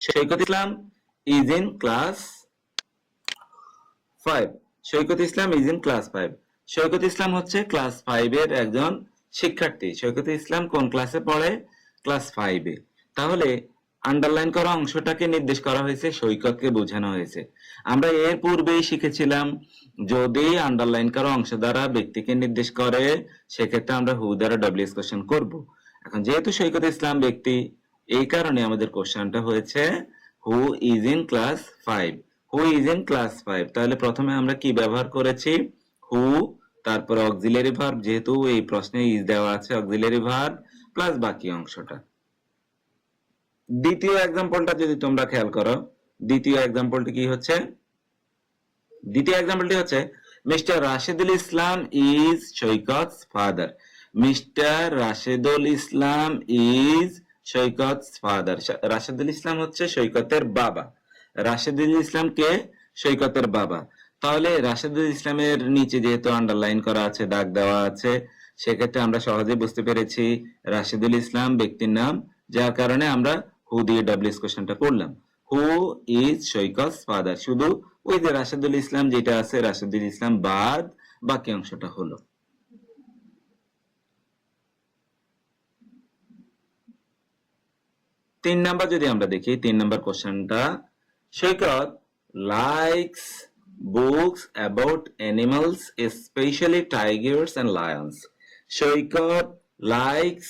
Saikat Islam is in class 5। Saikat Islam is in class 5। সৈকত ইসলাম হচ্ছে class 5 এর একজন শিক্ষার্থী। সৈকত ইসলাম কোন ক্লাসে পড়ে? ক্লাস 5 এ। তাহলে আন্ডারলাইন করা অংশটাকে নির্দেশ করা হয়েছে, সৈকতকে বোঝানো হয়েছে। আমরা এর পূর্বেই শিখেছিলাম যদি আন্ডারলাইন করা অংশ দ্বারা ব্যক্তিকে নির্দেশ করে সেক্ষেত্রে আমরা হু দ্বারা ডব্লিউএস কোশ্চেন করব। এখন যেহেতু সৈকত ইসলাম ব্যক্তি, এই কারণে আমাদের কোশ্চেনটা হয়েছে who is in class 5। Who is in class 5। তাহলে প্রথমে আমরা কি ব্যবহার করেছি? হু, তারপর অক্সিলারি ভার্ব, যেহেতু এই প্রশ্নে ইজ দেওয়া আছে, অক্সিলারি ভার্ব প্লাস বাকি অংশটা। দ্বিতীয় এক্সাম্পলটা যদি তোমরা খেয়াল করো, দ্বিতীয় এক্সাম্পলটি কি হচ্ছে? দ্বিতীয় এক্সাম্পলটি হচ্ছে mister Rashedul Islam is Saikat's father. Mister Rashedul Islam is Saikat's father. Rashedul Islam হচ্ছে সৈকতের বাবা। রাশেদুল ইসলাম কে? সৈকতের বাবা। তাহলে রাশেদুল ইসলামের নিচে যেহেতু আন্ডারলাইন করা আছে, দাগ দেওয়া আছে, সেক্ষেত্রে আমরা সহজে বুঝতে পেরেছি রাশেদুল ইসলাম ব্যক্তির নাম, যার কারণে আমরা হু দিয়ে ডব্লিউএস কোশ্চেনটা করলাম। হু ইজ সৈকতস ফাদার, শুধু ওই যে রাশেদুল ইসলাম যেটা আছে, রাশেদুল ইসলাম বাদ বাকি অংশটা হলো। 3 নাম্বার যদি আমরা দেখি, 3 নাম্বার কোশ্চেনটা, Saikat likes books about animals specially tigers and lions. Saikat likes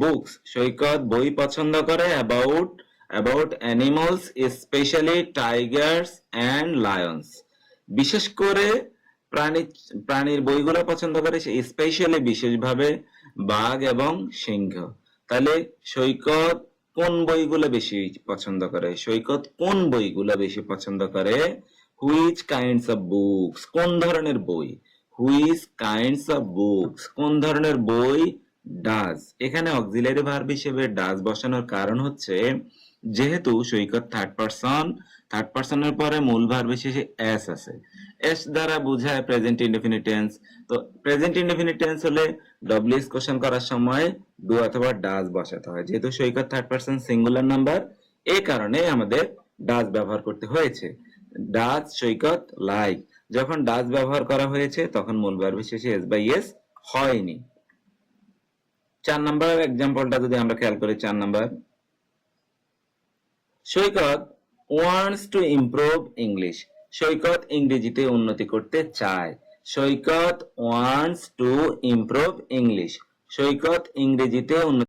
books, Saikat বই পছন্দ করে about animals specially tigers and lions, বিশেষ করে প্রাণীর বইগুলো পছন্দ করে, স্পেশালি বিশেষভাবে বাঘ এবং সিংহ। তাহলে সৈকত কোন বইগুলো বেশি পছন্দ করে? সৈকত কোন বইগুলো বেশি পছন্দ করে? হুইচ কাইন্ডস অফ বুকস, কোন ধরনের বই? হুইচ কাইন্ডস অফ বুকস, কোন ধরনের বই? ডাজ, এখানে অক্সিলারি ভার্ব হিসেবে ডাজ বসানোর কারণ হচ্ছে যেহেতু সৈকত থার্ড পারসনের পরে মূল ভার্ব শেষে এস আছে, এস দ্বারা বোঝায় প্রেজেন্ট ইনডেফিনিট টেন্স। তো প্রেজেন্ট ইনডেফিনিট টেন্স হলে ডব্লিউএস কোশ্চেন করার সময় ডু অথবা ডাজ বসাতে হয়। যেহেতু সৈকত থার্ড পারসন সিঙ্গুলার নাম্বার, এই কারণে আমাদের ডাজ ব্যবহার করতে হয়েছে। ডাজ সৈকত লাইক, যখন ডাজ ব্যবহার করা হয়েছে তখন মূল ভার্ব শেষে এস বাই এস হয়নি। 4 নাম্বার এক্সাম্পলটা যদি আমরা খেয়াল করি, 4 number, Saikat wants to improve English. Saikat ইংরেজিতে উন্নতি করতে চায়। Saikat wants to improve English, Saikat ইংরেজিতে উন্নতি